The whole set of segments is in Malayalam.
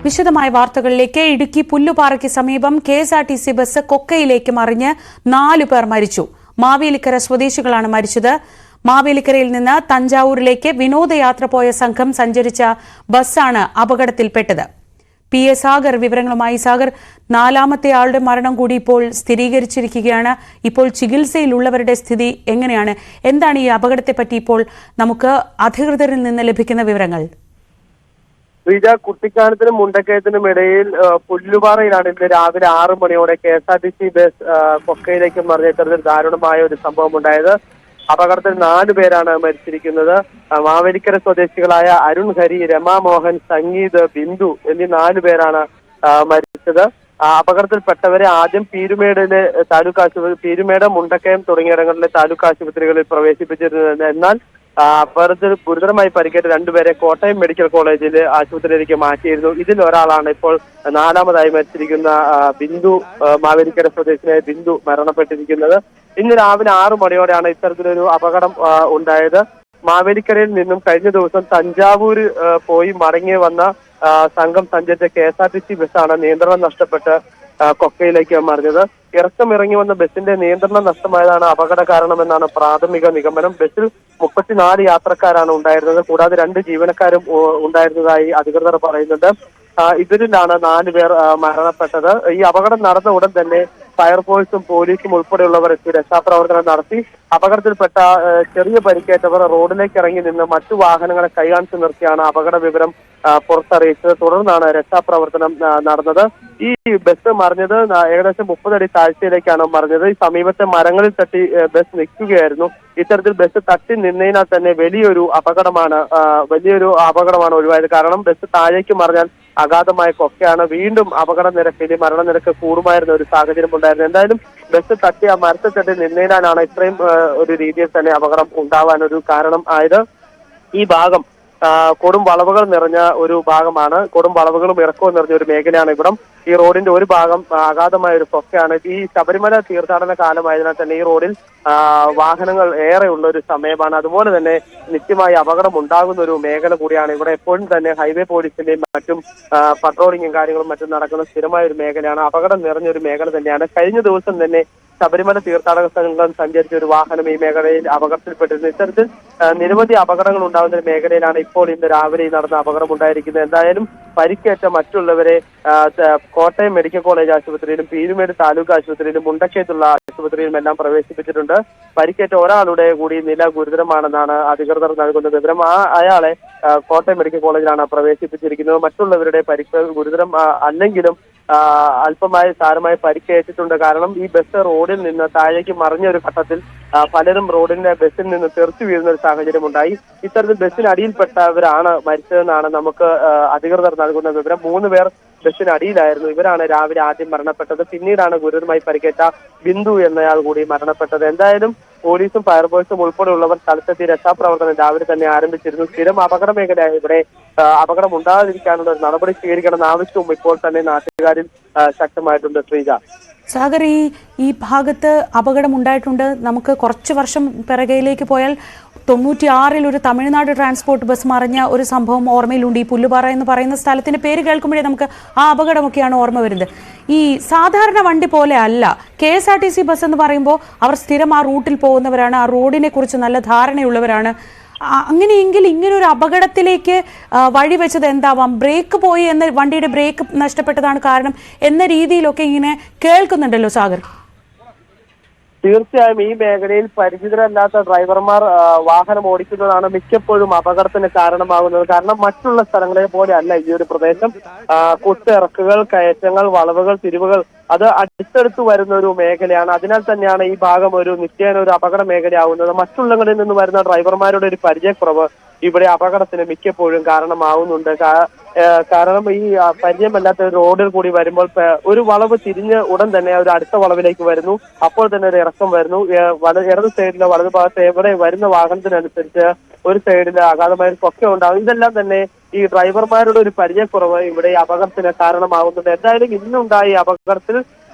വിശദമായ വാർത്തകളിലേക്ക്. ഇടുക്കി പുല്ലുപാറയ്ക്ക് സമീപം KSRTC ബസ് കൊക്കയിലേക്ക് മറിഞ്ഞ് 4 പേർ മരിച്ചു. മാവേലിക്കര സ്വദേശികളാണ് മരിച്ചത്. മാവേലിക്കരയിൽ നിന്ന് തഞ്ചാവൂരിലേക്ക് വിനോദയാത്ര പോയ സംഘം സഞ്ചരിച്ച ബസ്സാണ് അപകടത്തിൽപ്പെട്ടത്. PA സാഗർ വിവരങ്ങളുമായി. സാഗർ, 4ാമത്തെ ആളുടെ മരണം കൂടി ഇപ്പോൾ സ്ഥിരീകരിച്ചിരിക്കുകയാണ്. ഇപ്പോൾ ചികിത്സയിലുള്ളവരുടെ സ്ഥിതി എങ്ങനെയാണ്? എന്താണ് ഈ അപകടത്തെപ്പറ്റി ഇപ്പോൾ നമുക്ക് അധികൃതരിൽ നിന്ന് ലഭിക്കുന്ന വിവരങ്ങൾ? കുട്ടിക്കാനത്തിനും മുണ്ടക്കയത്തിനും ഇടയിൽ പുല്ലുപാറയിലാണ് ഇന്ന് രാവിലെ 6 മണിയോടെ KSRTC ബസ് കൊക്കയിലേക്ക് മറിഞ്ഞ ഇത്തരത്തിൽ ദാരുണമായ ഒരു സംഭവം ഉണ്ടായത്. അപകടത്തിൽ 4 പേരാണ് മരിച്ചിരിക്കുന്നത്. മാവേലിക്കര സ്വദേശികളായ അരുൺ ഹരി, രമാ മോഹൻ, സംഗീത്, ബിന്ദു എന്നീ 4 പേരാണ് മരിച്ചത്. അപകടത്തിൽപ്പെട്ടവരെ ആദ്യം പീരുമേടിലെ താലൂക്ക് ആശുപത്രി, പീരുമേട്, മുണ്ടക്കയം തുടങ്ങിയിടങ്ങളിലെ താലൂക്ക് ആശുപത്രികളിൽ പ്രവേശിപ്പിച്ചിരുന്നത്. എന്നാൽ അപകടത്തിൽ ഗുരുതരമായി പരിക്കേറ്റ 2 പേരെ കോട്ടയം മെഡിക്കൽ കോളേജിൽ ആശുപത്രിയിലേക്ക് മാറ്റിയിരുന്നു. ഇതിൽ ഒരാളാണ് ഇപ്പോൾ 4ാമതായി മരിച്ചിരിക്കുന്ന ബിന്ദു, മാവേലിക്കര സ്വദേശിയായ ബിന്ദു മരണപ്പെട്ടിരിക്കുന്നത്. ഇന്ന് രാവിലെ 6 മണിയോടെയാണ് ഇത്തരത്തിലൊരു അപകടം ഉണ്ടായത്. മാവേലിക്കരയിൽ നിന്നും കഴിഞ്ഞ ദിവസം തഞ്ചാവൂർ പോയി മടങ്ങി വന്ന സംഘം സഞ്ചരിച്ച KSRTC ബസ്സാണ് നിയന്ത്രണം നഷ്ടപ്പെട്ട് കൊക്കയിലേക്ക് മറിഞ്ഞത്. ഇറങ്ങി വന്ന ബസിന്റെ നിയന്ത്രണം നഷ്ടമായതാണ് അപകട കാരണമെന്നാണ് പ്രാഥമിക നിഗമനം. ബസ്സിൽ 34 യാത്രക്കാരാണ് ഉണ്ടായിരുന്നത്. കൂടാതെ 2 ജീവനക്കാരും ഉണ്ടായിരുന്നതായി അധികൃതർ പറയുന്നുണ്ട്. ഇതിലാണ് 4 പേർ മരണപ്പെട്ടത്. ഈ അപകടം നടന്ന ഉടൻ തന്നെ ഫയർഫോഴ്സും പോലീസും ഉൾപ്പെടെയുള്ളവർ എത്തി രക്ഷാപ്രവർത്തനം നടത്തി. അപകടത്തിൽപ്പെട്ട ചെറിയ പരിക്കേറ്റവർ റോഡിലേക്ക് ഇറങ്ങി നിന്ന് മറ്റു വാഹനങ്ങളെ കൈകാണിച്ചു നിർത്തിയാണ് അപകട വിവരം പുറത്തറിയിച്ചത്. തുടർന്നാണ് രക്ഷാപ്രവർത്തനം നടന്നത്. ഈ ബസ് മറിഞ്ഞത് ഏകദേശം 30 അടി താഴ്ചയിലേക്കാണ് മറിഞ്ഞത്. ഈ സമീപത്തെ മരങ്ങളിൽ തട്ടി ബസ് നിൽക്കുകയായിരുന്നു. ഇത്തരത്തിൽ ബസ് തട്ടി നിന്നതിനാൽ തന്നെ വലിയൊരു അപകടമാണ് ഒഴിവായത്. കാരണം ബസ് താഴേക്ക് മറിഞ്ഞാൽ അഗാധമായ കൊക്കയാണ്. വീണ്ടും അപകട നിരക്കിൽ മരണനിരക്ക് കൂടുമായിരുന്ന ഒരു സാഹചര്യം ഉണ്ടായിരുന്നു. എന്തായാലും ബസ് തട്ടി ആ മരത്തിൽ തട്ടി നിന്നതിനാലാണ് ഇത്രയും ഒരു രീതിയിൽ തന്നെ അപകടം ഉണ്ടാവാൻ ഒരു കാരണം ആയത്. ഈ ഭാഗം കൊടും വളവുകൾ നിറഞ്ഞ ഒരു ഭാഗമാണ്. കൊടും വളവുകളും ഇറക്കവും നിറഞ്ഞ ഒരു മേഖലയാണ് ഇവിടം. ഈ റോഡിന്റെ ഒരു ഭാഗം അഗാധമായ ഒരു കൊക്കയാണ്. ഈ ശബരിമല തീർത്ഥാടന കാലമായതിനാൽ തന്നെ ഈ റോഡിൽ വാഹനങ്ങൾ ഏറെയുള്ള ഒരു സമയമാണ്. അതുപോലെ തന്നെ നിത്യമായി അപകടം ഉണ്ടാകുന്ന ഒരു മേഖല കൂടിയാണ്. ഇവിടെ എപ്പോഴും തന്നെ ഹൈവേ പോലീസിന്റെയും മറ്റും പട്രോളിങ്ങും കാര്യങ്ങളും മറ്റും നടക്കുന്ന സ്ഥിരമായ ഒരു മേഖലയാണ്. അപകടം നിറഞ്ഞൊരു മേഖല തന്നെയാണ്. കഴിഞ്ഞ ദിവസം തന്നെ ശബരിമല തീർത്ഥാടക സംഘം സഞ്ചരിച്ച ഒരു വാഹനം ഈ മേഖലയിൽ അപകടത്തിൽപ്പെട്ടിരുന്നു. ഇത്തരത്തിൽ നിരവധി അപകടങ്ങൾ ഉണ്ടാകുന്ന ഒരു മേഖലയിലാണ് ഇപ്പോൾ ഇന്ന് രാവിലെ നടന്ന അപകടം ഉണ്ടായിരിക്കുന്നത്. എന്തായാലും പരിക്കേറ്റ മറ്റുള്ളവരെ കോട്ടയം മെഡിക്കൽ കോളേജ് ആശുപത്രിയിലും പീരുമേട് താലൂക്ക് ആശുപത്രിയിലും മുണ്ടക്കയത്തുള്ള ആശുപത്രിയിലും എല്ലാം പ്രവേശിപ്പിച്ചിട്ടുണ്ട്. പരിക്കേറ്റ ഒരാളുടെ കൂടി നില ഗുരുതരമാണെന്നാണ് അധികൃതർ നൽകുന്ന വിവരം. അയാളെ കോട്ടയം മെഡിക്കൽ കോളേജിലാണ് പ്രവേശിപ്പിച്ചിരിക്കുന്നത്. മറ്റുള്ളവരുടെ പരിക്ക് ഗുരുതരം അല്ലെങ്കിലും അല്പമായി സാരമായി പരിക്കേറ്റിട്ടുണ്ട്. കാരണം ഈ ബസ് റോഡിൽ നിന്ന് താഴേക്ക് മറിഞ്ഞ ഒരു ഘട്ടത്തിൽ പലരും റോഡിന്റെ ബസ്സിൽ നിന്ന് തെറിച്ചു വീഴുന്ന ഒരു സാഹചര്യം ഉണ്ടായി. ഇത്തരത്തിൽ ബസ്സിനടിയിൽപ്പെട്ടവരാണ് മരിച്ചതെന്നാണ് നമുക്ക് അധികൃതർ നൽകുന്ന വിവരം. 3 പേർ ബസ്സിനടിയിലായിരുന്നു. ഇവരാണ് രാവിലെ ആദ്യം മരണപ്പെട്ടത്. പിന്നീടാണ് ഗുരുതരമായി പരിക്കേറ്റ ബിന്ദു എന്നയാൾ കൂടി മരണപ്പെട്ടത്. എന്തായാലും പോലീസും ഫയർഫോഴ്സും ഉൾപ്പെടെയുള്ളവർ സ്ഥലത്തെത്തി രക്ഷാപ്രവർത്തനം രാവിലെ തന്നെ ആരംഭിച്ചിരുന്നു. സ്ഥിരം അപകട മേഖലയായ ഇവിടെ അപകടം ഉണ്ടാകാതിരിക്കാനുള്ള ഒരു നടപടി സ്വീകരിക്കണമെന്ന ആവശ്യവും ഇപ്പോൾ തന്നെ നാട്ടുകാരിൽ ശക്തമായിട്ടുണ്ട്. ശ്രീജ, സാഗർ, ഈ ഭാഗത്ത് അപകടം ഉണ്ടായിട്ടുണ്ട്. നമുക്ക് കുറച്ച് വർഷം പിറകയിലേക്ക് പോയാൽ 96-ൽ ഒരു തമിഴ്നാട് ട്രാൻസ്പോർട്ട് ബസ് മറിഞ്ഞ ഒരു സംഭവം ഓർമ്മയിലുണ്ട്. ഈ പുല്ലുപാറ എന്ന് പറയുന്ന സ്ഥലത്തിന്റെ പേര് കേൾക്കുമ്പോഴേ നമുക്ക് ആ അപകടമൊക്കെയാണ് ഓർമ്മ വരുന്നത്. ഈ സാധാരണ വണ്ടി പോലെ അല്ല KSRTC ബസ് എന്ന് പറയുമ്പോൾ അവർ സ്ഥിരം ആ റൂട്ടിൽ പോകുന്നവരാണ്. ആ റോഡിനെ കുറിച്ച് നല്ല ധാരണയുള്ളവരാണ്. അങ്ങനെയെങ്കിൽ ഇങ്ങനൊരു അപകടത്തിലേക്ക് വഴിവെച്ചത് എന്താവാം? ബ്രേക്ക് പോയി എന്ന, വണ്ടിയുടെ ബ്രേക്ക് നഷ്ടപ്പെട്ടതാണ് കാരണം എന്ന രീതിയിലൊക്കെ ഇങ്ങനെ കേൾക്കുന്നുണ്ടല്ലോ സാഗർ. തീർച്ചയായും ഈ മേഖലയിൽ പരിചിതരല്ലാത്ത ഡ്രൈവർമാർ വാഹനം ഓടിക്കുന്നതാണ് മിക്കപ്പോഴും അപകടത്തിന് കാരണമാകുന്നത്. കാരണം മറ്റുള്ള സ്ഥലങ്ങളെ പോലെ അല്ല ഈ ഒരു പ്രദേശം. കുത്തിറക്കുകൾ, കയറ്റങ്ങൾ, വളവുകൾ, തിരിവുകൾ അത് അടുത്തടുത്ത് വരുന്ന ഒരു മേഖലയാണ്. അതിനാൽ തന്നെയാണ് ഈ ഭാഗം ഒരു നിത്യേന ഒരു അപകട മേഖലയാവുന്നത്. മറ്റുള്ളവരിൽ നിന്ന് വരുന്ന ഡ്രൈവർമാരുടെ ഒരു പരിചയക്കുറവ് ഇവിടെ അപകടത്തിന് മിക്കപ്പോഴും കാരണമാവുന്നുണ്ട്. കാരണം ഈ പരിചയമല്ലാത്ത ഒരു റോഡിൽ കൂടി വരുമ്പോൾ ഒരു വളവ് തിരിഞ്ഞ് ഉടൻ തന്നെ ഒരു അടുത്ത വളവിലേക്ക് വരുന്നു. അപ്പോൾ തന്നെ ഒരു ഇറക്കം വരുന്നു. ഇടത് സൈഡിലോ വലതു ഭാഗത്ത് എവിടെ വരുന്ന വാഹനത്തിനനുസരിച്ച് ഒരു സൈഡിൽ അഗാധമായ ഒരു കൊക്ക ഉണ്ടാകും. ഇതെല്ലാം തന്നെ ഈ ഡ്രൈവർമാരുടെ ഒരു പരിചയക്കുറവ് ഇവിടെ ഈ അപകടത്തിന് കാരണമാകുന്നുണ്ട്. എന്തായാലും ഇന്നുണ്ടായ ഈ അപകടത്തിൽ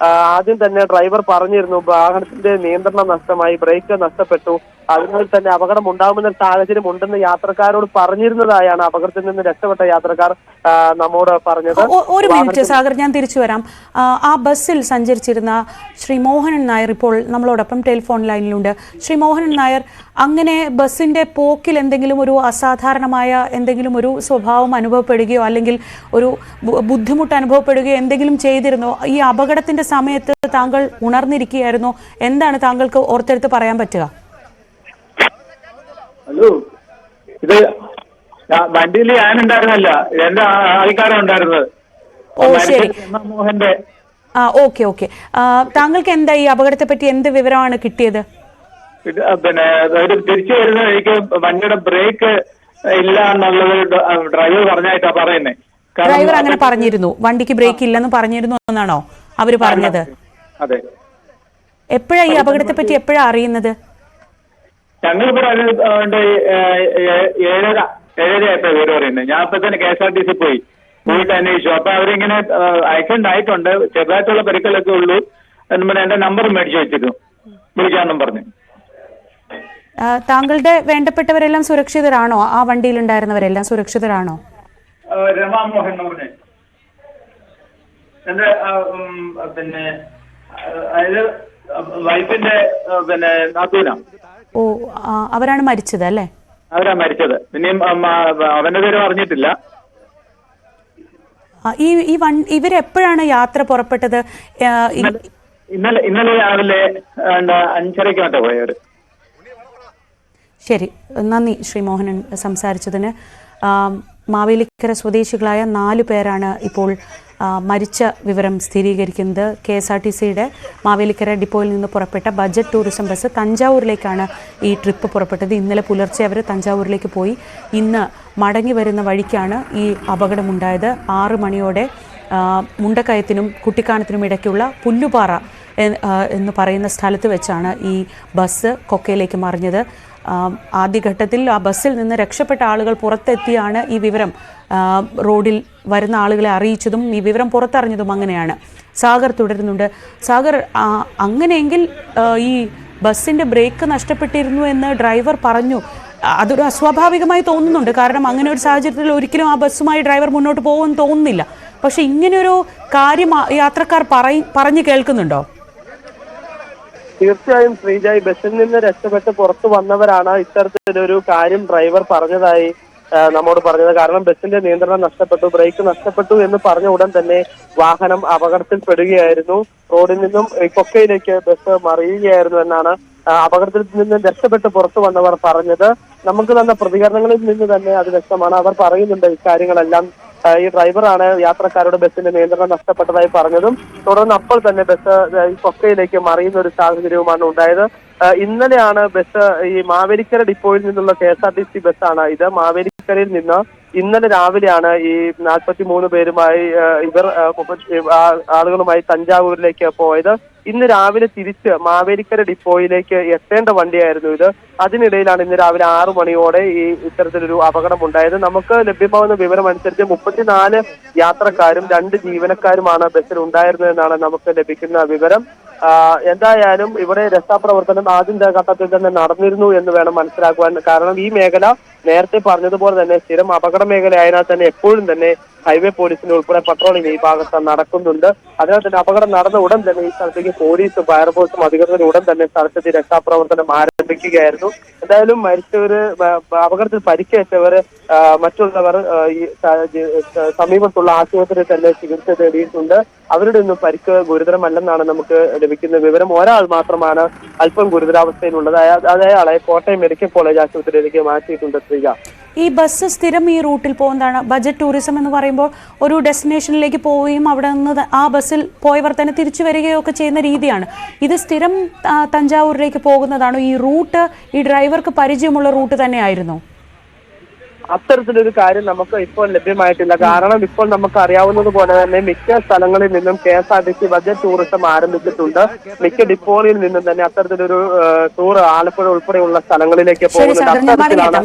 ആദ്യം തന്നെ ഡ്രൈവർ പറഞ്ഞിരുന്നു വാഹനത്തിന്റെ നിയന്ത്രണം നഷ്ടമായി, ബ്രേക്ക് നഷ്ടപ്പെട്ടു, അതിനാൽ തന്നെ അപകടം ഉണ്ടാകുന്ന സാഹചര്യം ഉണ്ടെന്ന് യാത്രക്കാരോട് പറഞ്ഞിരുന്നതായാണ് അപകടത്തിൽ നിന്ന് രക്ഷപ്പെട്ട യാത്രക്കാർ നമ്മോട് പറഞ്ഞത്. ഒരു മിനിറ്റ് സാഗർ, ഞാൻ തിരിച്ചു വരാം. ആ ബസ്സിൽ സഞ്ചരിച്ചിരുന്ന ശ്രീ മോഹനൻ നായർ ഇപ്പോൾ നമ്മളോടൊപ്പം ടെലിഫോൺ ലൈനിലുണ്ട്. ശ്രീ മോഹനൻ നായർ, അങ്ങനെ ബസ്സിന്റെ പോക്കിൽ എന്തെങ്കിലും ഒരു അസാധാരണമായ എന്തെങ്കിലും ഒരു സ്വഭാവം അനുഭവപ്പെടുകയോ അല്ലെങ്കിൽ ഒരു ബുദ്ധിമുട്ട് അനുഭവപ്പെടുകയോ എന്തെങ്കിലും ചെയ്തിരുന്നോ? ഈ അപകടത്തിന്റെ സമയത്ത് താങ്കൾ ഉണർന്നിരിക്കുകയായിരുന്നോ? എന്താണ് താങ്കൾക്ക് ഓർത്തെടുത്ത് പറയാൻ പറ്റുക? ഹലോ, ഇത് വണ്ടിയിൽ ഞാനുണ്ടായിരുന്നല്ല, എന്റെ ആൾക്കാരുണ്ടായിരുന്നത്. ഓ ശരി, മോഹന്റെ. ഓക്കെ. താങ്കൾക്ക് എന്താ ഈ അപകടത്തെ പറ്റി എന്ത് വിവരമാണ് കിട്ടിയത്? പിന്നെ തിരിച്ചു വരുന്ന എനിക്ക് വണ്ടിയുടെ ബ്രേക്ക് ഇല്ല എന്നുള്ളത് ഡ്രൈവർ പറഞ്ഞായിട്ടാ പറയുന്നേ. ഡ്രൈവർ അങ്ങനെ പറഞ്ഞിരുന്നു, വണ്ടിക്ക് ബ്രേക്ക് ഇല്ലെന്ന് പറഞ്ഞിരുന്നു എന്നാണോ അവര് പറഞ്ഞത്? അതെ. എപ്പോഴാ ഈ അപകടത്തെ പറ്റി എപ്പോഴാ അറിയുന്നത്? ഞങ്ങളിവിടെ 7:30 പേര് പറയുന്നത്. ഞാൻ ഇപ്പൊ തന്നെ KSRTC പോയിട്ട് അന്വേഷിച്ചു. അപ്പൊ അവരിങ്ങനെ ആക്സിഡന്റ് ആയിട്ടുണ്ട്, ചെറുതായിട്ടുള്ള പരിക്കലൊക്കെ ഉള്ളൂ എന്ന് എന്റെ നമ്പർ മേടിച്ചു വെച്ചിരുന്നു, വിളിക്കാന്നും പറഞ്ഞു. താങ്കളുടെ വേണ്ടപ്പെട്ടവരെല്ലാം സുരക്ഷിതരാണോ? ആ വണ്ടിയിൽ ഉണ്ടായിരുന്നവരെല്ലാം സുരക്ഷിതരാണോ? രമാമോഹൻ എന്ന് പറഞ്ഞേ എന്റെ പിന്നെ അതായത് വൈഫിന്റെ പിന്നെ നാത്തൂന. ഓ, അവരാണ് മരിച്ചത് അല്ലേ? അവരാ മരിച്ചത്. പിന്നെയും അവന്റെ പേര് അറിഞ്ഞിട്ടില്ല. ഇവരെപ്പോഴാണ് യാത്ര പുറപ്പെട്ടത്? ഇന്നലെ രാവിലെ 5:30 മറ്റോ പോയവര്. ശരി, നന്ദി ശ്രീ മോഹനൻ സംസാരിച്ചതിന്. മാവേലിക്കര സ്വദേശികളായ 4 പേരാണ് ഇപ്പോൾ മരിച്ച വിവരം സ്ഥിരീകരിക്കുന്നത്. KSRTCയുടെ മാവേലിക്കര ഡിപ്പോയിൽ നിന്ന് പുറപ്പെട്ട ബജറ്റ് ടൂറിസം ബസ് തഞ്ചാവൂരിലേക്കാണ് ഈ ട്രിപ്പ് പുറപ്പെട്ടത്. ഇന്നലെ പുലർച്ചെ അവർ തഞ്ചാവൂരിലേക്ക് പോയി. ഇന്ന് മടങ്ങി വരുന്ന വഴിക്കാണ് ഈ അപകടമുണ്ടായത്. 6 മണിയോടെ മുണ്ടക്കയത്തിനും കുട്ടിക്കാനത്തിനും ഇടയ്ക്കുള്ള പുല്ലുപാറ എന്ന് പറയുന്ന സ്ഥലത്ത് വെച്ചാണ് ഈ ബസ് കൊക്കയിലേക്ക് മറിഞ്ഞത്. ആദ്യഘട്ടത്തിൽ ആ ബസ്സിൽ നിന്ന് രക്ഷപ്പെട്ട ആളുകൾ പുറത്തെത്തിയാണ് ഈ വിവരം റോഡിൽ വരുന്ന ആളുകളെ അറിയിച്ചതും ഈ വിവരം പുറത്തറിഞ്ഞതും അങ്ങനെയാണ്. സാഗർ തുടരുന്നുണ്ട്. സാഗർ, അങ്ങനെയെങ്കിൽ ഈ ബസ്സിൻ്റെ ബ്രേക്ക് നഷ്ടപ്പെട്ടിരുന്നു എന്ന് ഡ്രൈവർ പറഞ്ഞു. അതൊരു അസ്വാഭാവികമായി തോന്നുന്നുണ്ട്. കാരണം അങ്ങനെ ഒരു സാഹചര്യത്തിൽ ഒരിക്കലും ആ ബസ്സുമായി ഡ്രൈവർ മുന്നോട്ട് പോകുമെന്ന് തോന്നുന്നില്ല. പക്ഷെ ഇങ്ങനെയൊരു കാര്യം യാത്രക്കാർ പറഞ്ഞു കേൾക്കുന്നുണ്ടോ? തീർച്ചയായും ശ്രീജ, ബസ്സിൽ നിന്ന് രക്ഷപ്പെട്ട് പുറത്തു വന്നവരാണ് ഇത്തരത്തിലൊരു കാര്യം ഡ്രൈവർ പറഞ്ഞതായി നമ്മോട് പറഞ്ഞത്. കാരണം ബസ്സിന്റെ നിയന്ത്രണം നഷ്ടപ്പെട്ടു, ബ്രേക്ക് നഷ്ടപ്പെട്ടു എന്ന് പറഞ്ഞ ഉടൻ തന്നെ വാഹനം അപകടത്തിൽപ്പെടുകയായിരുന്നു. റോഡിൽ നിന്നും കൊക്കയിലേക്ക് ബസ് മറിയുകയായിരുന്നു എന്നാണ് അപകടത്തിൽ നിന്ന് രക്ഷപ്പെട്ട് പുറത്തു വന്നവർ പറഞ്ഞത്. നമുക്ക് തന്ന പ്രതികരണങ്ങളിൽ നിന്ന് തന്നെ അത് വ്യക്തമാണ്. അവർ പറയുന്നുണ്ട് ഇക്കാര്യങ്ങളെല്ലാം. ഈ ഡ്രൈവറാണ് യാത്രക്കാരുടെ ബസ്സിന്റെ നിയന്ത്രണം നഷ്ടപ്പെട്ടതായി പറഞ്ഞതും തുടർന്ന് അപ്പോൾ തന്നെ ബസ് ഈ കൊക്കയിലേക്ക് മറിയുന്ന ഒരു സാഹചര്യവുമാണ് ഉണ്ടായത്. ഇന്നലെയാണ് ബസ് ഈ മാവേലിക്കര ഡിപ്പോയിൽ നിന്നുള്ള KSRTC ബസ്സാണ് ഇത്. മാവേലിക്കരയിൽ നിന്ന് ഇന്നലെ രാവിലെയാണ് ഈ 43 പേരുമായി ആളുകളുമായി തഞ്ചാവൂരിലേക്ക് പോയത്. ഇന്ന് രാവിലെ തിരിച്ച് മാവേലിക്കര ഡിപ്പോയിലേക്ക് എത്തേണ്ട വണ്ടിയായിരുന്നു ഇത്. അതിനിടയിലാണ് ഇന്ന് രാവിലെ 6 മണിയോടെ ഈ ഇത്തരത്തിലൊരു അപകടം ഉണ്ടായത്. നമുക്ക് ലഭ്യമാകുന്ന വിവരം അനുസരിച്ച് 34 യാത്രക്കാരും 2 ജീവനക്കാരുമാണ് ബസ്സിൽ ഉണ്ടായിരുന്നതെന്നാണ് നമുക്ക് ലഭിക്കുന്ന വിവരം. എന്തായാലും ഇവിടെ രക്ഷാപ്രവർത്തനം ആദ്യ ഘട്ടത്തിൽ തന്നെ നടന്നിരുന്നു എന്ന് വേണം മനസ്സിലാക്കുവാൻ. കാരണം ഈ മേഖല നേരത്തെ പറഞ്ഞതുപോലെ തന്നെ സ്ഥിരം അപകട മേഖലയായതിനാൽ തന്നെ എപ്പോഴും തന്നെ ഹൈവേ പോലീസിന്റെ ഉൾപ്പെടെ പട്രോളിംഗ് ഈ ഭാഗത്ത് നടക്കുന്നുണ്ട്. അതിനാൽ തന്നെ അപകടം നടന്ന ഉടൻ തന്നെ ഈ സ്ഥലത്തേക്ക് പോലീസും ഫയർഫോഴ്സും അധികൃതരും ഉടൻ തന്നെ സ്ഥലത്തെത്തി രക്ഷാപ്രവർത്തനം ആരംഭിക്കുകയായിരുന്നു. എന്തായാലും മരിച്ചവര്, അപകടത്തിൽ പരിക്കേറ്റവര്, മറ്റുള്ളവർ ഈ സമീപത്തുള്ള ആശുപത്രിയിൽ തന്നെ ചികിത്സ തേടിയിട്ടുണ്ട്. അവരുടെ ഒന്നും പരിക്ക് ഗുരുതരമല്ലെന്നാണ് നമുക്ക് ലഭിക്കുന്ന വിവരം. ഒരാൾ മാത്രമാണ് അല്പം ഗുരുതരാവസ്ഥയിലുള്ളത്. അയാളെ കോട്ടയം മെഡിക്കൽ കോളേജ് ആശുപത്രിയിലേക്ക് മാറ്റിയിട്ടുണ്ട്. ശ്രീജ, ഈ ബസ് സ്ഥിരം ഈ റൂട്ടിൽ പോകുന്നതാണ്. ബജറ്റ് ടൂറിസം എന്ന് പറയുമ്പോൾ ഒരു ഡെസ്റ്റിനേഷനിലേക്ക് പോവുകയും അവിടെ നിന്ന് ആ ബസ്സിൽ പോയവർ തന്നെ തിരിച്ചു വരികയോ ഒക്കെ ചെയ്യുന്ന രീതിയാണ്. ഇത് സ്ഥിരം തഞ്ചാവൂരിലേക്ക് പോകുന്നതാണോ? ഈ റൂട്ട് ഈ ഡ്രൈവർക്ക് പരിചയമുള്ള റൂട്ട് തന്നെയായിരുന്നു? അത്തരത്തിലൊരു കാര്യം നമുക്ക് ഇപ്പോൾ ലഭ്യമായിട്ടില്ല. കാരണം ഇപ്പോൾ നമുക്ക് അറിയാവുന്നത് പോലെ തന്നെ മിക്ക സ്ഥലങ്ങളിൽ നിന്നും KSRTC ബജറ്റ് ടൂറിസം ആരംഭിച്ചിട്ടുണ്ട്. മിക്ക ഡിപ്പോകളിൽ നിന്നും തന്നെ അത്തരത്തിലൊരു ടൂർ ആലപ്പുഴ ഉൾപ്പെടെയുള്ള സ്ഥലങ്ങളിലേക്ക് പോകുന്നുണ്ട്. അത്തരത്തിലാണ്